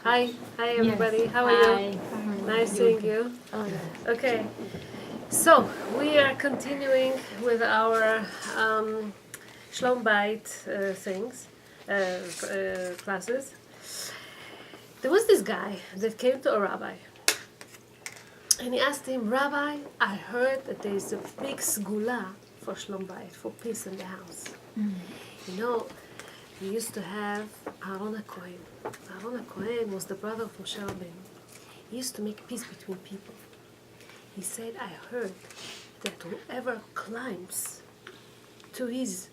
Hi everybody. How are you? Nice seeing you. Oh, yeah. Okay, so we are continuing with our Shalom Bayit classes. There was this guy that came to a rabbi, and he asked him, Rabbi, I heard that there is a big segula for Shalom Bayit, for peace in the house. You know, we used to have Aaron HaKohen. Aaron HaKohen was the brother of Moshe Rabbeinu. He used to make peace between people. He said, I heard that whoever climbs to his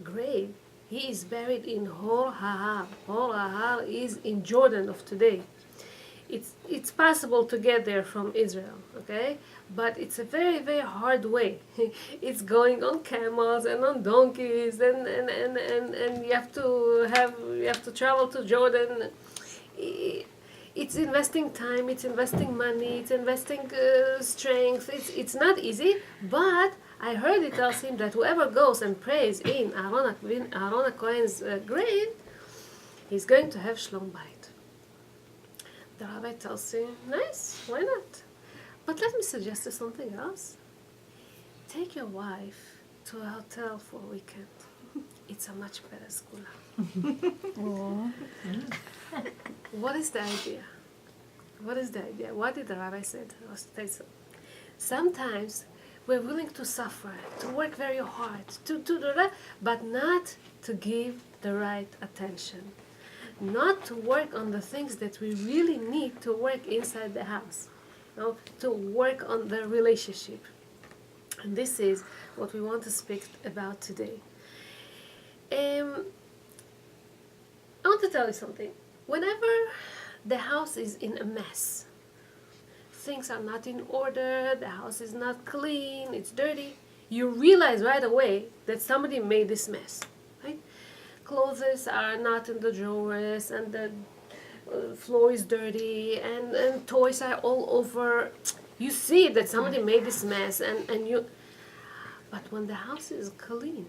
grave, he is buried in Hor HaHar. Hor HaHar is in Jordan of today. It's possible to get there from Israel, okay? But it's a very, very hard way. It's going on camels and on donkeys, and you have to travel to Jordan. It's investing time, it's investing money, it's investing strength. It's not easy, but I heard it tells him that whoever goes and prays in Aaron HaKohen's grave, he's going to have Shalom Bayit. The rabbi tells him, nice, why not? But let me suggest you something else. Take your wife to a hotel for a weekend. It's a much better school. What is the idea? What is the idea? What did the rabbi say? Sometimes we're willing to suffer, to work very hard, to do that, but not to give the right attention. Not to work on the things that we really need to work inside the house. You know, to work on the relationship. And this is what we want to speak about today. I want to tell you something. Whenever the house is in a mess, things are not in order, the house is not clean, it's dirty, you realize right away that somebody made this mess, right? Clothes are not in the drawers, and the floor is dirty, and toys are all over. You see that somebody made this mess, and you... But when the house is clean,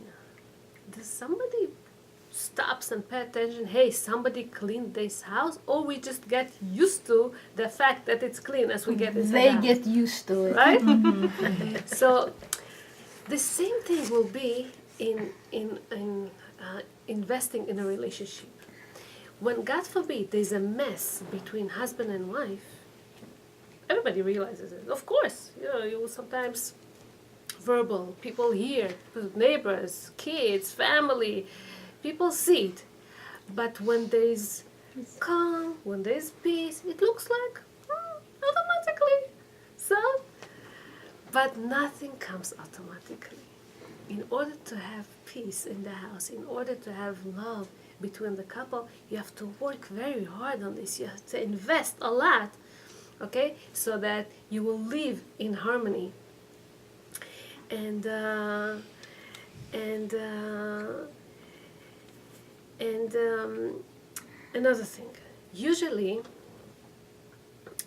does somebody stops and pay attention, hey, somebody cleaned this house? Or we just get used to the fact that it's clean as we get inside the house? They get used to it. Right? So the same thing will be in investing in a relationship. When, God forbid, there's a mess between husband and wife, everybody realizes it. Of course, you will sometimes verbal, people hear, neighbors, kids, family, people see it. But when there's calm, when there's peace, it looks like automatically. So, but nothing comes automatically. In order to have peace in the house, in order to have love between the couple, you have to work very hard on this. You have to invest a lot, okay, so that you will live in harmony. And another thing, usually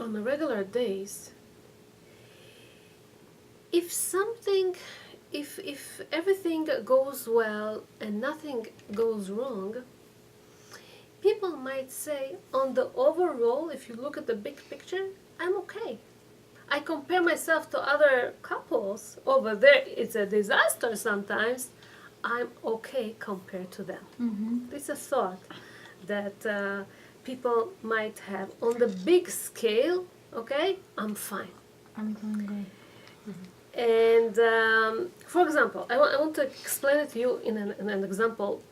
on the regular days, if everything goes well and nothing goes wrong, people might say, on the overall, if you look at the big picture, I'm okay. I compare myself to other couples over there, it's a disaster sometimes. I'm okay compared to them. It's a thought that people might have. On the big scale, okay, I'm fine. I'm doing good. And for example, I want to explain it to you in an example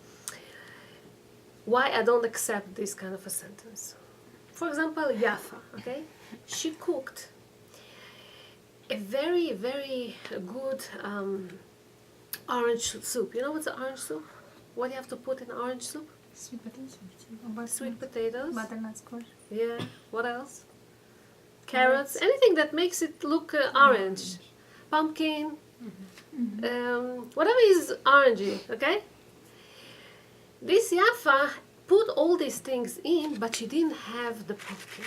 why I don't accept this kind of a sentence. For example, Yafa, okay? She cooked a very, very good orange soup. You know what's an orange soup? What do you have to put in orange soup? Sweet potatoes. Sweet potatoes. Butternut squash. Yeah. What else? Carrots. Anything that makes it look orange. Pumpkin. Whatever is orangey, okay? This Yafa put all these things in, but she didn't have the pumpkin.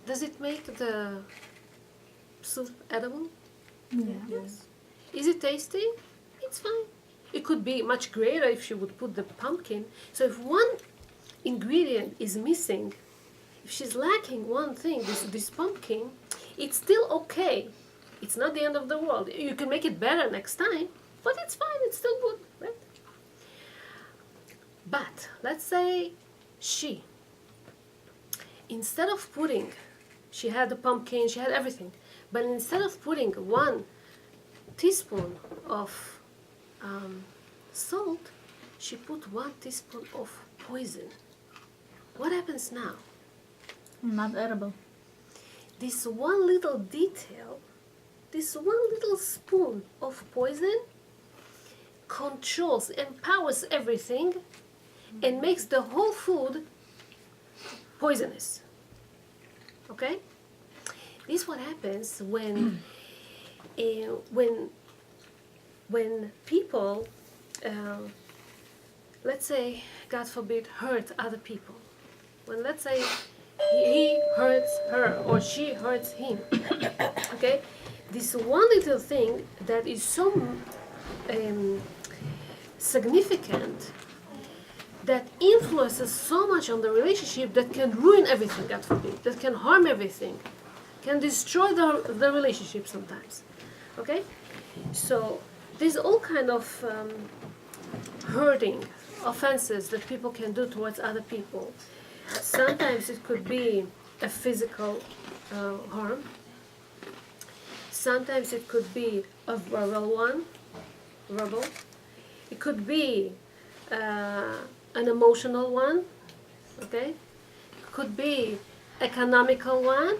Does it make the soup edible? Yeah. Yes. Is it tasty? It's fine. It could be much greater if she would put the pumpkin. So if one ingredient is missing, if she's lacking one thing, this pumpkin, it's still okay. It's not the end of the world. You can make it better next time, but it's fine, it's still good, right? But let's say instead of putting, she had the pumpkin, she had everything, but instead of putting 1 teaspoon of salt, she put 1 teaspoon of poison. What happens now? Not edible. This one little detail, this one little spoon of poison controls, empowers everything, and makes the whole food poisonous. Okay? This is what happens when people, let's say, God forbid, hurt other people. When, let's say, he hurts her or she hurts him. Okay? This one little thing that is so significant, that influences so much on the relationship, that can ruin everything, God forbid, that can harm everything, can destroy the relationship sometimes. Okay? So there's all kind of hurting, offenses that people can do towards other people. Sometimes it could be a physical harm. Sometimes it could be a verbal. It could be an emotional one, okay? It could be economical one,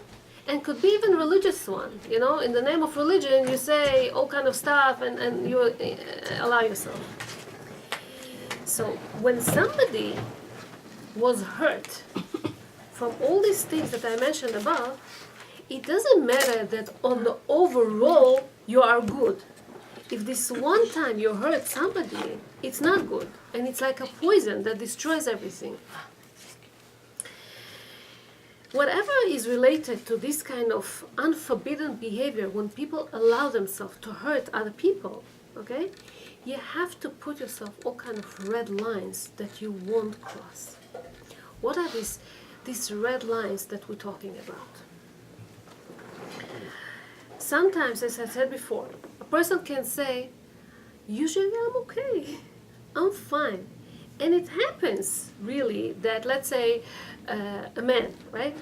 and could be even religious one. You know, in the name of religion, you say all kind of stuff, and you allow yourself. So when somebody was hurt from all these things that I mentioned above, it doesn't matter that on the overall you are good. If this one time you hurt somebody, it's not good. And it's like a poison that destroys everything. Whatever is related to this kind of unforbidden behavior, when people allow themselves to hurt other people, okay, you have to put yourself all kind of red lines that you won't cross. What are these red lines that we're talking about? Sometimes, as I said before, a person can say, usually I'm okay, I'm fine. And it happens, really, that, let's say, a man, right?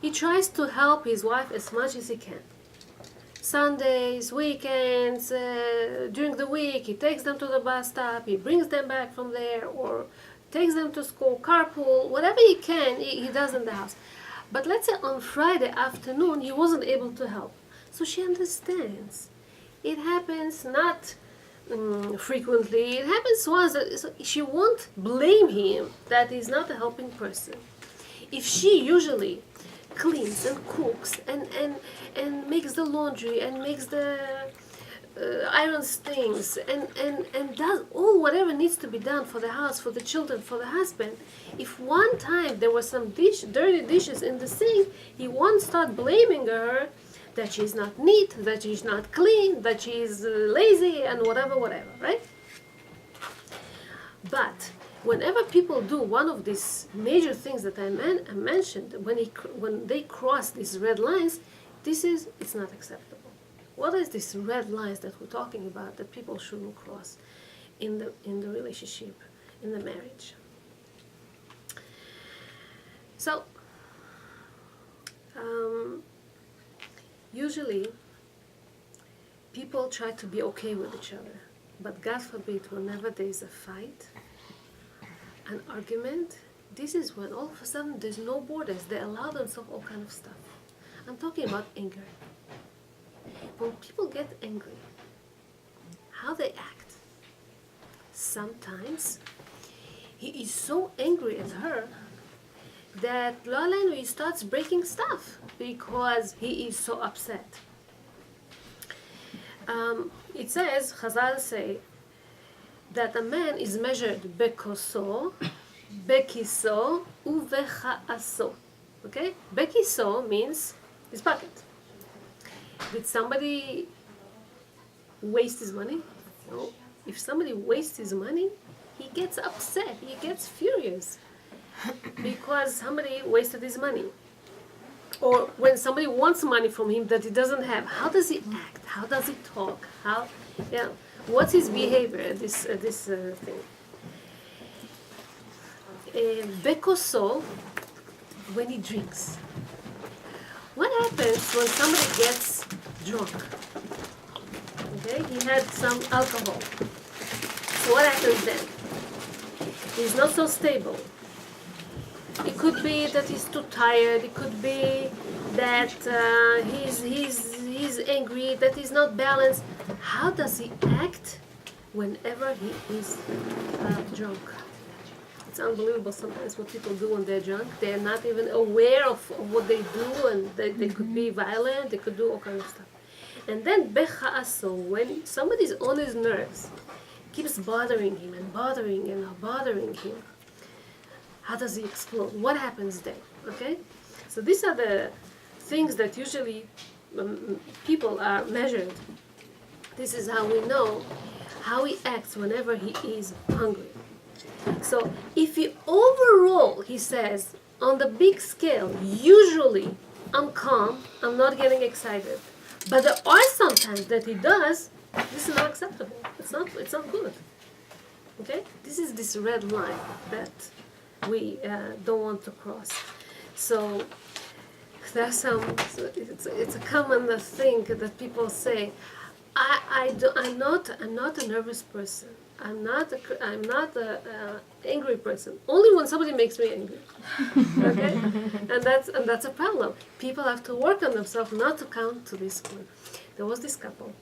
He tries to help his wife as much as he can. Sundays, weekends, during the week, he takes them to the bus stop, he brings them back from there, or takes them to school, carpool, whatever he can, he does in the house. But let's say on Friday afternoon, he wasn't able to help. So she understands. It happens not frequently. It happens once. So she won't blame him that he's not a helping person. If she usually cleans and cooks and makes the laundry and makes the irons things and does all whatever needs to be done for the house, for the children, for the husband, if one time there were some dirty dishes in the sink, he won't start blaming her that she's not neat, that she's not clean, that she's lazy, and whatever, right? But whenever people do one of these major things that I mentioned, when they cross these red lines, it's not acceptable. What is these red lines that we're talking about that people shouldn't cross in the relationship, in the marriage? So, usually, people try to be okay with each other, but God forbid, whenever there is a fight, an argument, this is when all of a sudden there's no borders. They allow themselves all kind of stuff. I'm talking about anger. When people get angry, how they act. Sometimes he is so angry at her that he starts breaking stuff because he is so upset. It says, Chazal say, that a man is measured bekoso, bekiso, uvechaaso. Okay? Bekiso means his pocket. Did somebody waste his money? No. If somebody wastes his money, he gets upset, he gets furious. because somebody wasted his money. Or when somebody wants money from him that he doesn't have, how does he act? How does he talk? What's his behavior? This thing. Bekoso, when he drinks. What happens when somebody gets drunk? Okay, he had some alcohol. So what happens then? He's not so stable. It could be that he's too tired. It could be that he's angry, that he's not balanced. How does he act whenever he is drunk? It's unbelievable sometimes what people do when they're drunk. They're not even aware of what they do, and they could be violent, they could do all kinds of stuff. And then becha'aso, when somebody's on his nerves, keeps bothering him and bothering him, how does he explode? What happens then? Okay? So these are the things that usually people are measured. This is how we know how he acts whenever he is hungry. So if he overall, he says, on the big scale, usually I'm calm, I'm not getting excited. But there are sometimes that he does, this is not acceptable. It's not good. Okay? This is this red line that we don't want to cross. So there's it's a common thing that people say, I'm not a nervous person. I'm not a angry person. Only when somebody makes me angry. Okay? and that's a problem. People have to work on themselves not to come to this point. There was this couple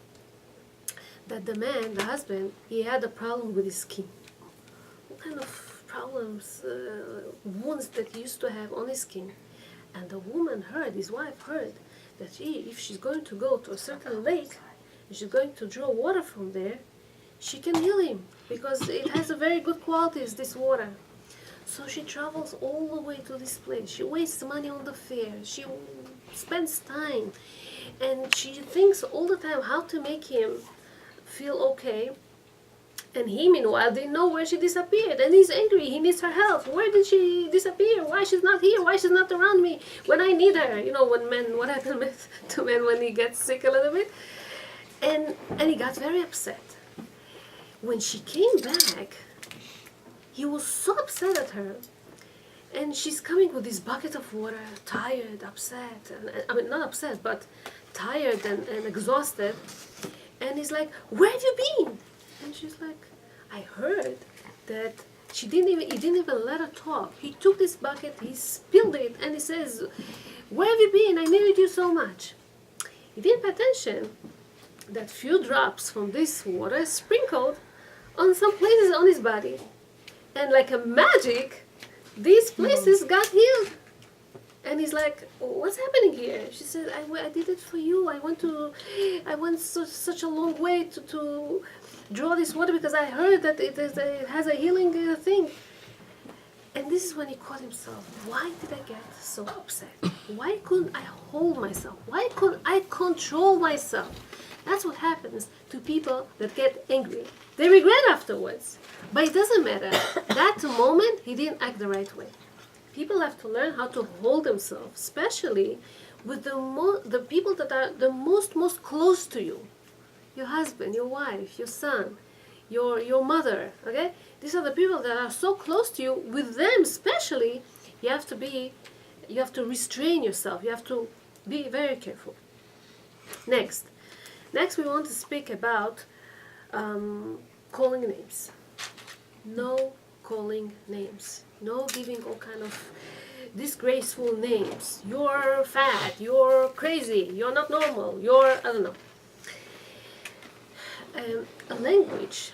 that the husband, he had a problem with his skin. What kind of problems, wounds that he used to have on his skin. And the woman heard, his wife heard, that if she's going to go to a certain lake, and she's going to draw water from there, she can heal him, because it has a very good qualities, this water. So she travels all the way to this place. She wastes money on the fare. She spends time. And she thinks all the time how to make him feel okay. And he, meanwhile, didn't know where she disappeared. And he's angry. He needs her help. Where did she disappear? Why she's not here? Why she's not around me when I need her? You know, what happens to men when he gets sick a little bit? And he got very upset. When she came back, he was so upset at her. And she's coming with this bucket of water, tired, upset. I mean, not upset, but tired and exhausted. And he's like, where have you been? And she's like, I heard that he didn't even let her talk. He took this bucket, he spilled it, and he says, where have you been? I needed you so much. He didn't pay attention that few drops from this water sprinkled on some places on his body. And like a magic, these places got healed. And he's like, what's happening here? She said, I did it for you. I went such a long way to draw this water because I heard that it has a healing thing. And this is when he caught himself. Why did I get so upset? Why couldn't I hold myself? Why couldn't I control myself? That's what happens to people that get angry. They regret afterwards. But it doesn't matter. That moment, he didn't act the right way. People have to learn how to hold themselves, especially with the people that are the most close to you. Your husband, your wife, your son, your mother, okay? These are the people that are so close to you. With them especially, you have to restrain yourself. You have to be very careful. Next we want to speak about calling names. No calling names. No giving all kind of disgraceful names. You're fat, you're crazy, you're not normal, I don't know. A language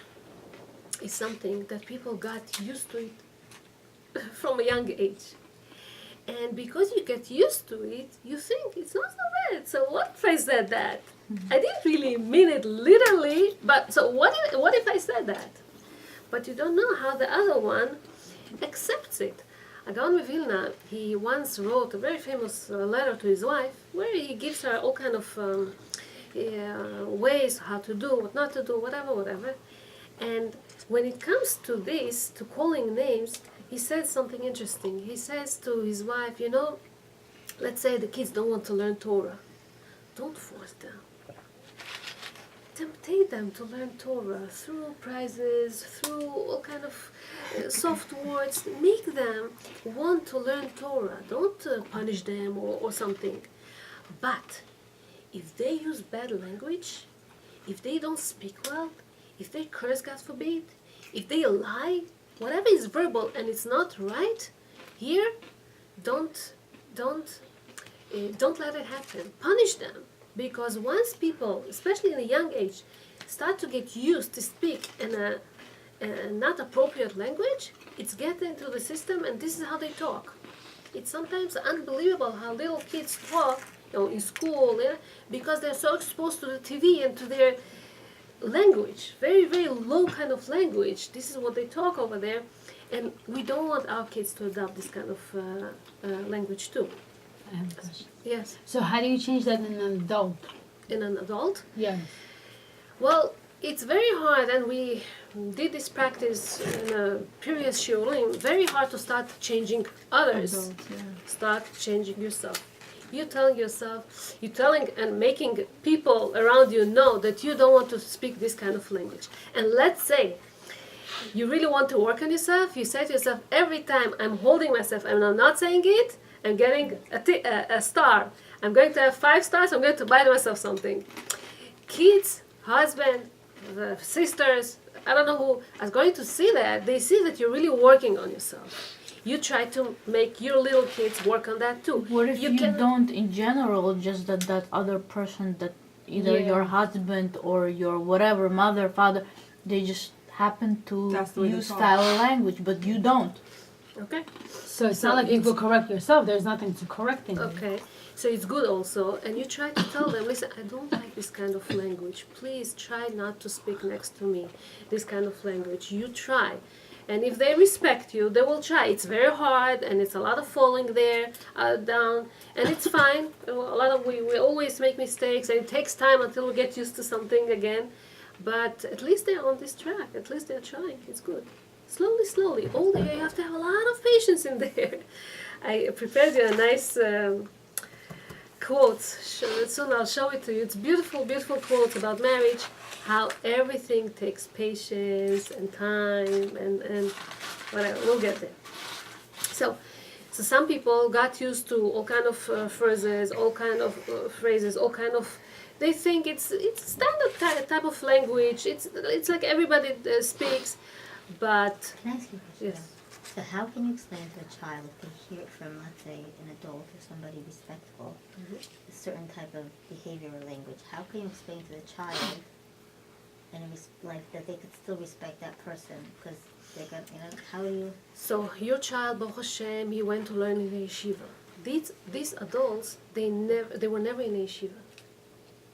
is something that people got used to it from a young age. And because you get used to it, you think it's not so bad. So what if I said that? I didn't really mean it literally, but so what if I said that? But you don't know how the other one accepts it. Gaon Vilna, he once wrote a very famous letter to his wife where he gives her all kind of ways how to do, what not to do, whatever. And when it comes to this, to calling names, he said something interesting. He says to his wife, you know, let's say the kids don't want to learn Torah. Don't force them. Tempt them to learn Torah through prizes, through all kind of soft words. Make them want to learn Torah. Don't punish them or something. But if they use bad language, if they don't speak well, if they curse, God forbid, if they lie, whatever is verbal and it's not right, here, don't let it happen. Punish them. Because once people, especially in a young age, start to get used to speak in a not appropriate language, it's getting into the system and this is how they talk. It's sometimes unbelievable how little kids talk, in school, because they're so exposed to the TV and to their language, very, very low kind of language. This is what they talk over there, and we don't want our kids to adopt this kind of language too. I have a question. Yes. So how do you change that in an adult? In an adult? Yes. Well, it's very hard, and we did this practice in a previous shiurim. Very hard to start changing others. Adults, yeah. Start changing yourself. You're telling and making people around you know that you don't want to speak this kind of language. And let's say you really want to work on yourself, you say to yourself, every time I'm holding myself and I'm not saying it, I'm getting a star. I'm going to have 5 stars, I'm going to buy myself something. Kids, husband, sisters, I don't know who, are going to see that. They see that you're really working on yourself. You try to make your little kids work on that too. What if you don't in general, just that other person, that either your husband or your whatever, mother, father, they just happen to use foul language, but you don't. Okay. So it's not like you will correct yourself. There's nothing to correct in it. Okay. So it's good also, and you try to tell them, listen, I don't like this kind of language. Please try not to speak next to me, this kind of language. You try. And if they respect you, they will try. It's very hard, and it's a lot of falling there, down, and it's fine. We always make mistakes, and it takes time until we get used to something again. But at least they're on this track. At least they're trying. It's good. Slowly, slowly. All day, you have to have a lot of patience in there. I prepared you a nice quote. Soon I'll show it to you. It's beautiful, beautiful quotes about marriage. How everything takes patience and time and whatever. We'll get there. So some people got used to all kind of phrases, all kind of they think it's standard type of language. It's like everybody speaks, but Can I ask you a question? yes. So how can you explain to a child if they hear it from, let's say, an adult or somebody respectful, a certain type of behavior or language? How can you explain to the child and like that they could still respect that person because they got, how do you? So your child, Baruch Hashem, he went to learn in a yeshiva. These adults, they were never in a yeshiva.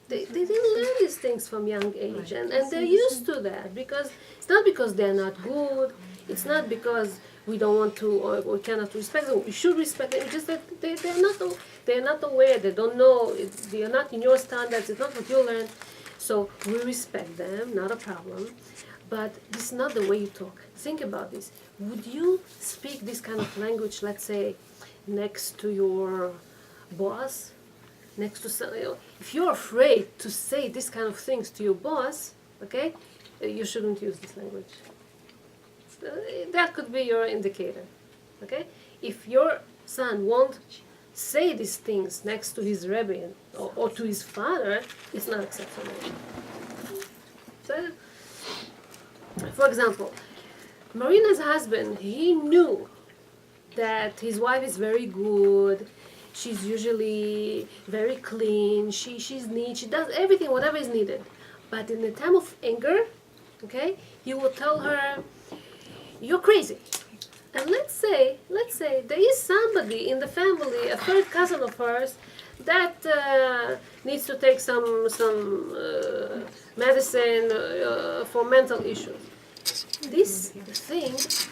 They didn't learn these things from young age, and they're used to that, because it's not because they're not good, it's not because we don't want to or we cannot respect them. We should respect them. It's just that they're not aware. They don't know. They are not in your standards. It's not what you learn. So we respect them, not a problem. But this is not the way you talk. Think about this. Would you speak this kind of language, let's say, next to your boss? Next to somebody, if you're afraid to say this kind of things to your boss, okay, you shouldn't use this language. That could be your indicator, okay? If your son won't say these things next to his rabbi or to his father, it's not acceptable. So, for example, Marina's husband, he knew that his wife is very good. She's usually very clean, she's neat, she does everything, whatever is needed. But in the time of anger, okay, he will tell her, you're crazy. And let's say there is somebody in the family, a third cousin of hers, that needs to take some medicine for mental issues. This thing is,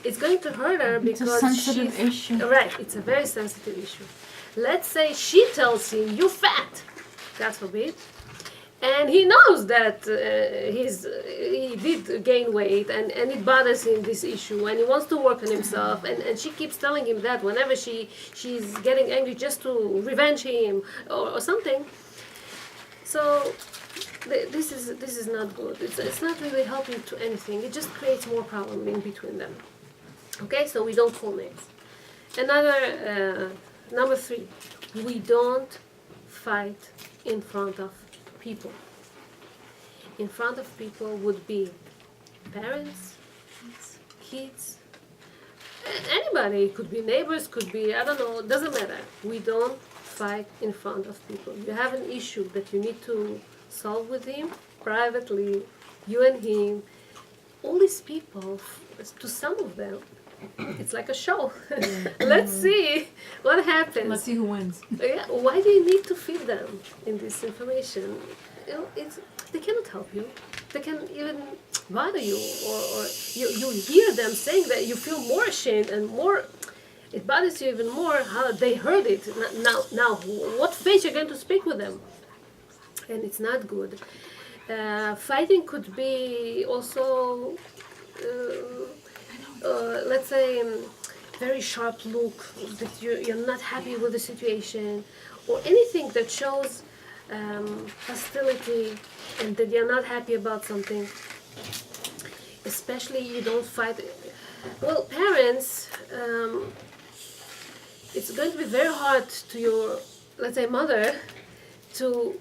it's going to hurt her because it's a sensitive issue. Right, it's a very sensitive issue. Let's say she tells him, "You fat," God forbid, And he knows that he did gain weight, and it bothers him, this issue, and he wants to work on himself, and she keeps telling him that whenever she's getting angry just to revenge him or something. So this is not good. It's not really helping to anything. It just creates more problem in between them. Okay, so we don't call names. Another number 3, we don't fight in front of people. In front of people would be parents, kids, anybody. Could be neighbors, could be, I don't know, doesn't matter. We don't fight in front of people. You have an issue that you need to solve with him privately, you and him. All these people, to some of them, it's like a show. Let's see what happens. Let's see who wins. Yeah, why do you need to feed them in this information? You know, they cannot help you. They can even bother you, or you hear them saying that you feel more ashamed and more. It bothers you even more how they heard it. Now, what face you're going to speak with them? And it's not good. Fighting could be also. Let's say, very sharp look, that you're not happy with the situation, or anything that shows hostility and that you're not happy about something. Especially you don't fight. Well, parents, it's going to be very hard to your, let's say, mother, to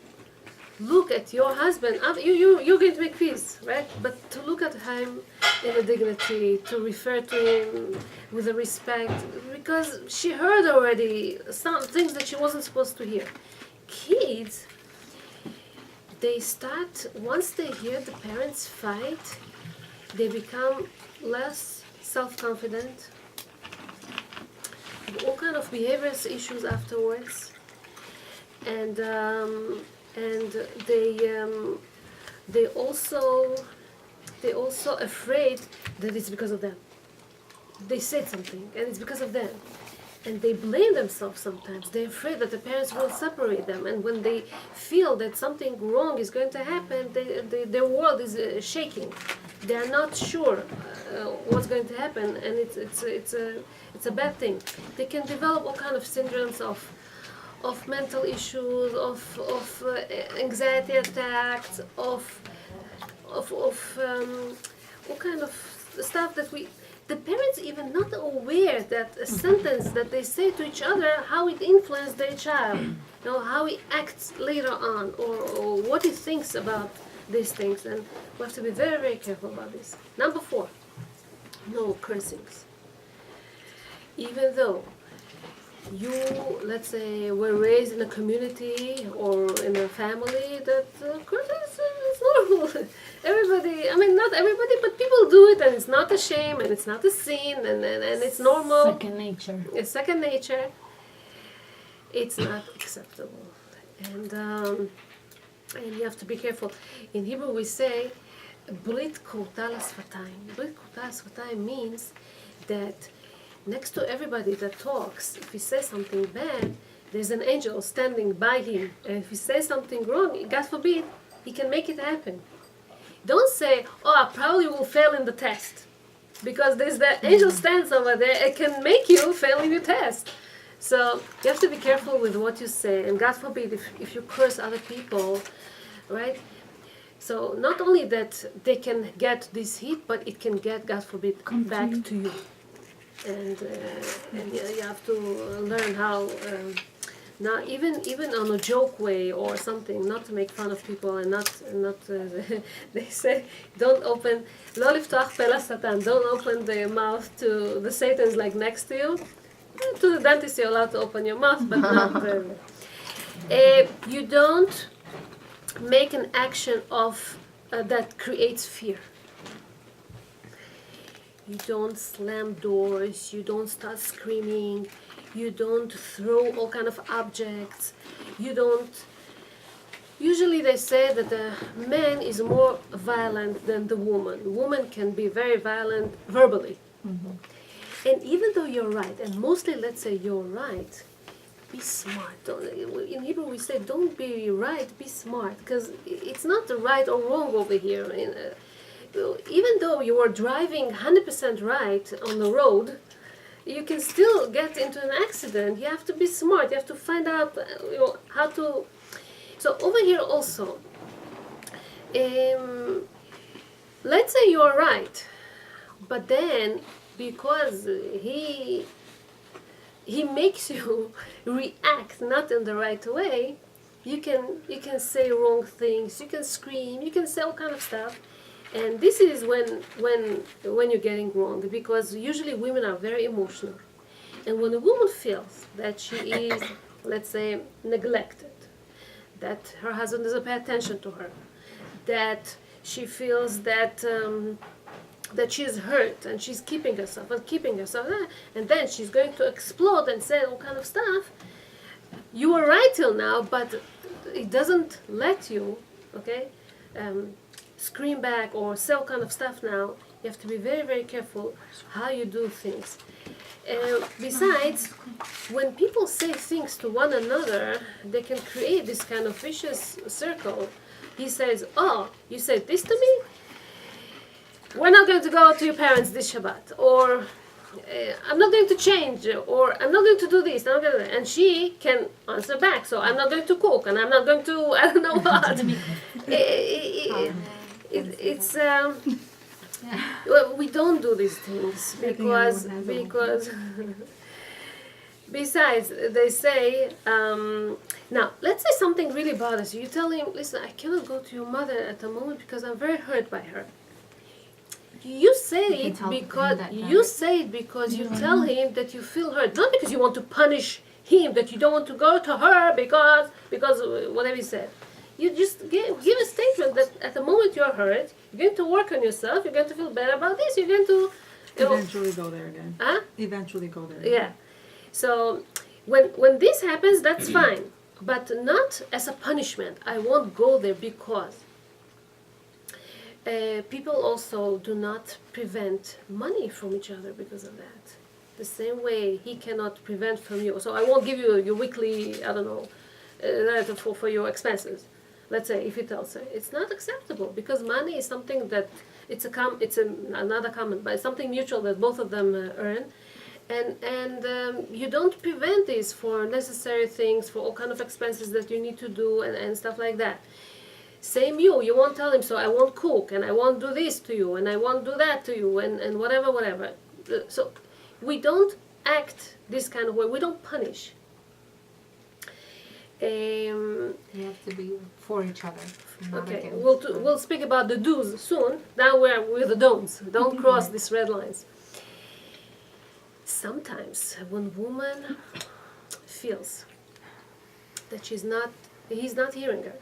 look at your husband. You're going to make peace, right? But to look at him in a dignity, to refer to him with a respect, because she heard already some things that she wasn't supposed to hear. Kids, they start, once they hear the parents fight, they become less self-confident, all kind of behaviors issues afterwards, and they also afraid that it's because of them. They said something and it's because of them, and they blame themselves sometimes. They're afraid that the parents will separate them, and when they feel that something wrong is going to happen, their world is shaking. They are not sure what's going to happen, and it's a bad thing. They can develop all kind of syndromes of mental issues, of anxiety attacks, of all kind of stuff that the parents even not aware that a sentence that they say to each other, how it influenced their child, how he acts later on, or what he thinks about these things, and we have to be very, very careful about this. Number 4, no cursings. Even though you, let's say, were raised in a community or in a family that cursing is normal. Everybody, I mean, not everybody, but people do it, and it's not a shame, and it's not a sin, and it's normal. Second nature. It's second nature. It's not acceptable. And you have to be careful. In Hebrew we say, Brit Kurta L'Sfatayim. Brit Kurta L'Sfatayim means that next to everybody that talks, if he says something bad, there's an angel standing by him. And if he says something wrong, God forbid, he can make it happen. Don't say, oh, I probably will fail in the test. Because there's the angel stands over there, it can make you fail in your test. So you have to be careful with what you say. And God forbid, if you curse other people, right? So not only that they can get this heat, but it can get, God forbid, back to you. And you have to learn how, not even on a joke way or something, not to make fun of people, and not they say, don't open, לא לפתוח פה לשטן, don't open the mouth to the Satan's like next to you. To the dentist you're allowed to open your mouth, but not you don't make an action of that creates fear. You don't slam doors, you don't start screaming, you don't throw all kind of objects, you don't... Usually they say that the man is more violent than the woman. The woman can be very violent verbally. Mm-hmm. And even though you're right, and mostly let's say you're right, be smart. In Hebrew we say, don't be right, be smart, because it's not the right or wrong over here. Even though you are driving 100% right on the road, you can still get into an accident. You have to be smart. You have to find out how to. So over here also, let's say you are right, but then because he makes you react not in the right way, you can say wrong things, you can scream, you can say all kind of stuff, and this is when you're getting wrong, because usually women are very emotional, and when a woman feels that she is, let's say, neglected, that her husband doesn't pay attention to her, that she feels that she's hurt and she's keeping herself, and then she's going to explode and say all kind of stuff. You were right till now, but it doesn't let you, okay, scream back or say all kind of stuff now. You have to be very, very careful how you do things. Besides, when people say things to one another, they can create this kind of vicious circle. He says, oh, you said this to me? We're not going to go to your parents this Shabbat, or I'm not going to change, or I'm not going to do this, and she can answer back, so I'm not going to cook, and I'm not going to, I don't know what. Well, we don't do these things, because besides, they say, now, let's say something really bothers you. You tell him, listen, I cannot go to your mother at the moment because I'm very hurt by her. You say it because you tell him that you feel hurt, not because you want to punish him, that you don't want to go to her because whatever he said. You just give a statement that at the moment you're hurt, you're going to work on yourself, you're going to feel better about this, you're going to eventually go there again. Eventually go there again. Yeah. So when this happens, that's fine, but not as a punishment. I won't go there because. People also do not prevent money from each other because of that. The same way he cannot prevent from you. So I won't give you your weekly, I don't know, for your expenses. Let's say if he tells her, it's not acceptable because money is something that another common, but it's something mutual that both of them earn, and you don't prevent this for necessary things, for all kind of expenses that you need to do and stuff like that. Same you won't tell him, so I won't cook, and I won't do this to you, and I won't do that to you, and whatever. So we don't act this kind of way. We don't punish. You have to be for each other. Okay, we'll speak about the do's soon. Now we're with the don'ts. Don't cross these red lines. Sometimes when woman feels that he's not hearing her,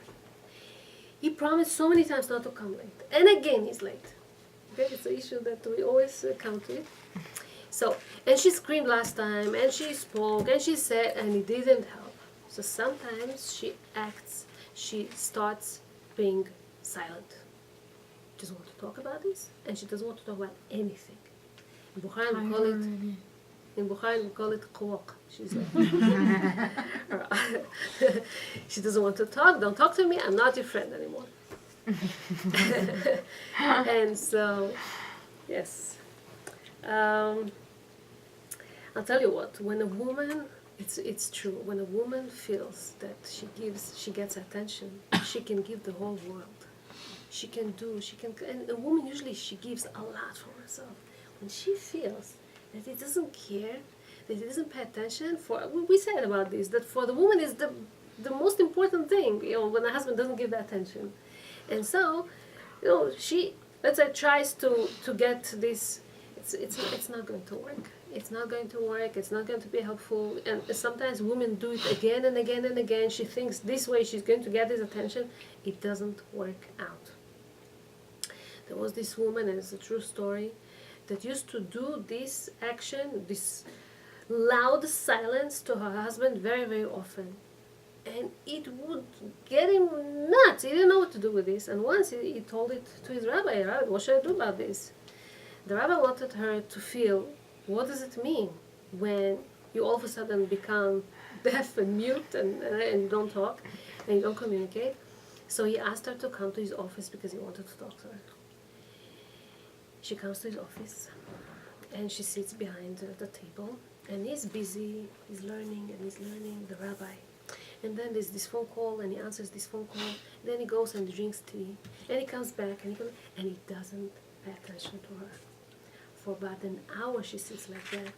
he promised so many times not to come late, and again he's late. Okay, it's an issue that we always come to it. So, and she screamed last time, and she spoke, and she said, and it didn't help. So sometimes she starts being silent. She doesn't want to talk about this, and she doesn't want to talk about anything. In Bukhari we call it qawq. She's like, she doesn't want to talk. Don't talk to me. I'm not your friend anymore. And so, yes. I'll tell you what. When a woman, it's true. When a woman feels that she gets attention, she can give the whole world. And a woman usually she gives a lot for herself. When she feels that he doesn't care, that he doesn't pay attention. We said about this, that for the woman is the most important thing, when the husband doesn't give the attention. And so, she, let's say, tries to get this, it's not going to work. It's not going to work, it's not going to be helpful, and sometimes women do it again and again and again. She thinks this way she's going to get his attention. It doesn't work out. There was this woman, and it's a true story, that used to do this action, this loud silence to her husband very, very often. And it would get him nuts. He didn't know what to do with this. And once he told it to his rabbi, what should I do about this? The rabbi wanted her to feel, what does it mean when you all of a sudden become deaf and mute and you don't talk and you don't communicate. So he asked her to come to his office because he wanted to talk to her. She comes to his office and she sits behind the table, and he's busy, he's learning, the rabbi. And then there's this phone call, and he answers this phone call. Then he goes and drinks tea, and he comes back, and he doesn't pay attention to her. For about an hour she sits like that,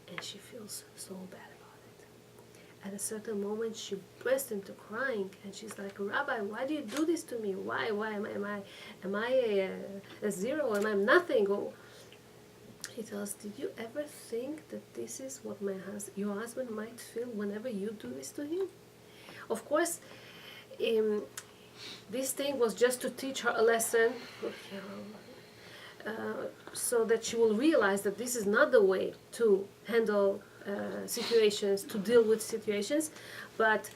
and she feels so bad about it. At a certain moment, she bursts into crying, and she's like, "Rabbi, why do you do this to me? Why am I a zero? Am I nothing?" Or, he tells, "Did you ever think that this is what your husband might feel whenever you do this to him?" Of course, this thing was just to teach her a lesson, so that she will realize that this is not the way to handle situations, to deal with situations. But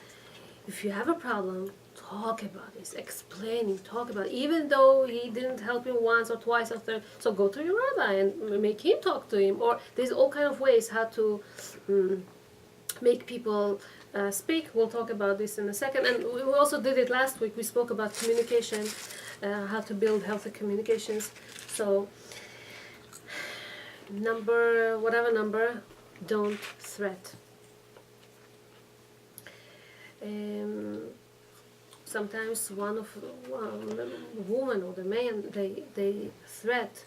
if you have a problem, talk about this, explaining, talk about it. Even though he didn't help you once or twice or third, so go to your rabbi and make him talk to him. Or there's all kind of ways how to make people speak. We'll talk about this in a second. And we also did it last week. We spoke about communication, how to build healthy communications. So whatever number, don't threat. Sometimes the woman or the man, they threat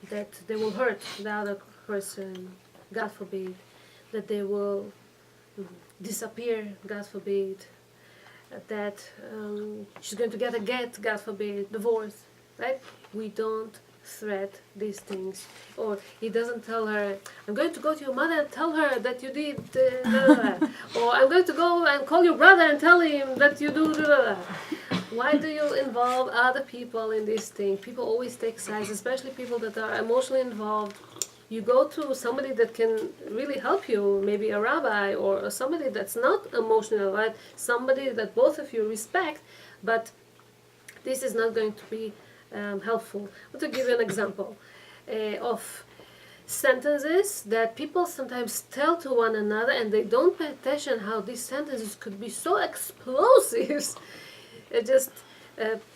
that they will hurt the other person, God forbid, that they will disappear, God forbid, that she's going to get a get, God forbid, divorce, right? We don't threat these things. Or he doesn't tell her, "I'm going to go to your mother and tell her that you did or I'm going to go and call your brother and tell him that you do Why do you involve other people in this thing? People always take sides, especially people that are emotionally involved. You go to somebody that can really help you, maybe a rabbi or somebody that's not emotional, right? Somebody that both of you respect, but this is not going to be helpful. I want to give you an example of sentences that people sometimes tell to one another, and they don't pay attention how these sentences could be so explosive. Just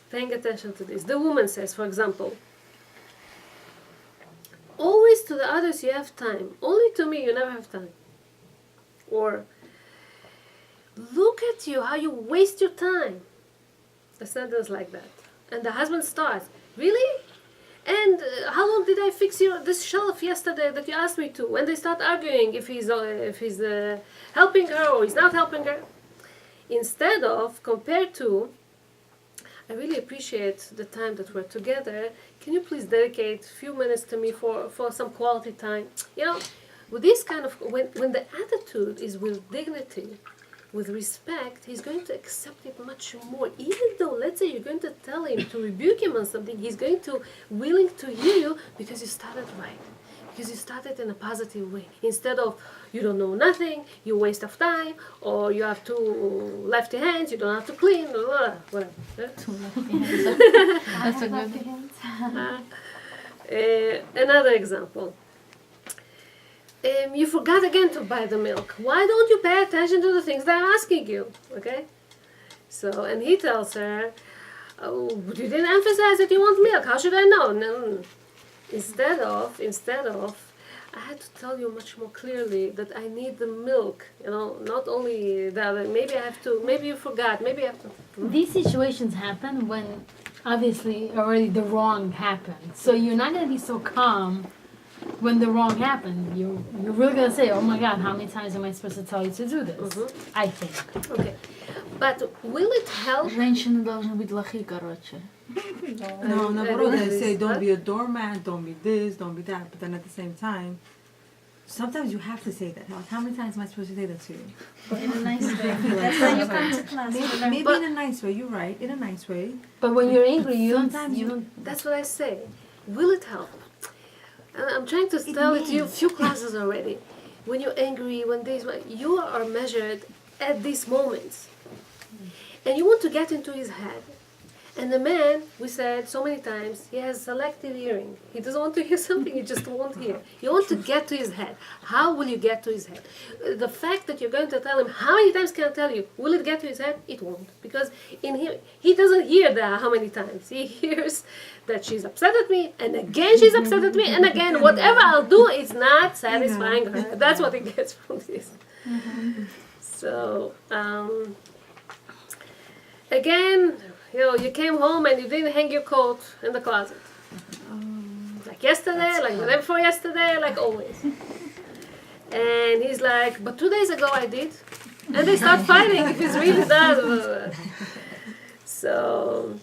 paying attention to this. The woman says, for example, "Always to the others you have time. Only to me you never have time." Or, "Look at you, how you waste your time." A sentence like that. And the husband starts, "Really? And how long did I fix this shelf yesterday that you asked me to?" When they start arguing if he's helping her or he's not helping her. Instead of, compared to, "I really appreciate the time that we're together. Can you please dedicate a few minutes to me for some quality time?" You know, with this kind of, when the attitude is with dignity, with respect, he's going to accept it much more. Even though, let's say, you're going to tell him to rebuke him on something, he's going to willing to hear you because you started right. Because you started in a positive way. Instead of, "You don't know nothing, you waste of time," or "You have two lefty hands, you don't have to clean," whatever. Two lefty hands. That's a good Another example. "You forgot again to buy the milk. Why don't you pay attention to the things that I'm asking you?" Okay? So, and he tells her, "Oh, you didn't emphasize that you want milk. How should I know?" No. Instead of, "I had to tell you much more clearly that I need the milk. You know, not only that. Maybe you forgot. Maybe I have to." These situations happen when obviously already the wrong happened. So you're not going to be so calm when the wrong happened. You're really going to say, "Oh my God, how many times am I supposed to tell you to do this?" I think. Okay. But will it help? Женщины должны быть лохи, короче. No, but they say don't be a doormat, don't be this, don't be that. But then at the same time, sometimes you have to say that. Like, how many times am I supposed to say that to you? In a nice way. That's why you come to class. Maybe in a nice way. You're right. In a nice way. But when you're angry, you Sometimes don't. That's what I say. Will it help? I'm trying to tell it to you a few classes already. When you're angry, you are measured at these moments. And you want to get into his head. And the man, we said so many times, he has selective hearing. He doesn't want to hear something, he just won't hear. You want to get to his head. How will you get to his head? The fact that you're going to tell him, how many times can I tell you? Will it get to his head? It won't. Because in him, he doesn't hear that how many times. He hears that she's upset at me, and again she's upset at me, and again, whatever I'll do is not satisfying her. That's what he gets from this. So, again, you came home and you didn't hang your coat in the closet. Like yesterday, like the day before yesterday, like always. And he's like, but 2 days ago I did. And they start fighting if he's really does. So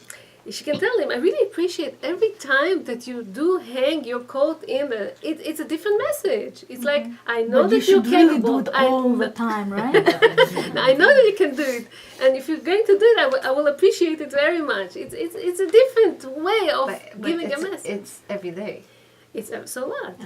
she can tell him, I really appreciate every time that you do hang your coat in the, it's a different message. It's like, I know But that you you're should really capable. do it all the time, right? I know that you can do it, and if you're going to do it, I will appreciate it very much. It's a different way of giving a message. It's every day. It's so what?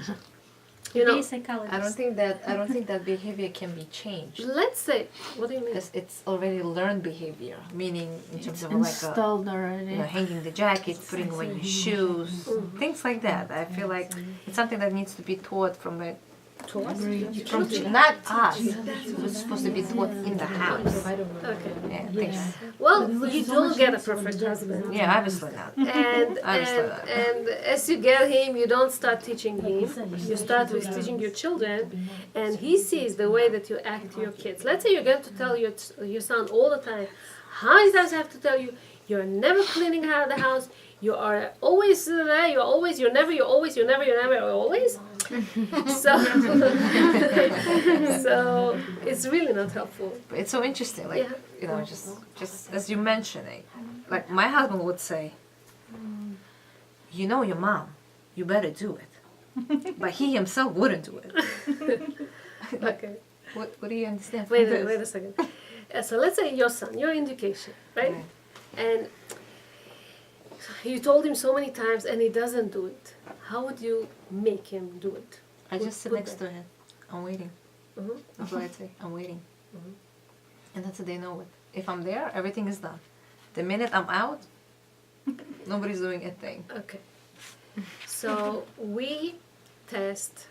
You know, I don't think that behavior can be changed. let's say, what do you mean? Because it's already learned behavior, meaning in terms of Installed already. hanging the jacket, putting away your shoes, things like that. I feel like it's something that needs to be taught from a not us. It's supposed to be taught in the house. Okay. Yeah, things. Well, you don't get a perfect husband. Yeah, obviously not. And as you get him, you don't start teaching him. You start with teaching your children, and he sees the way that you act to your kids. Let's say you're going to tell your son all the time. How many times I have to tell you? You're never cleaning out the house. You are always there. You're never. You're always. So, so it's really not helpful. But it's so interesting, like just as you mentioning, like my husband would say, you know your mom, you better do it, but he himself wouldn't do it. Okay. What do you understand? Wait a second. So let's say your son, you're in education, right? And you told him so many times, and he doesn't do it. How would you make him do it? I just sit next to him. I'm waiting. Mm-hmm. That's what I say. I'm waiting. And that's how they know it. If I'm there, everything is done. The minute I'm out, nobody's doing a thing. Okay. So we test,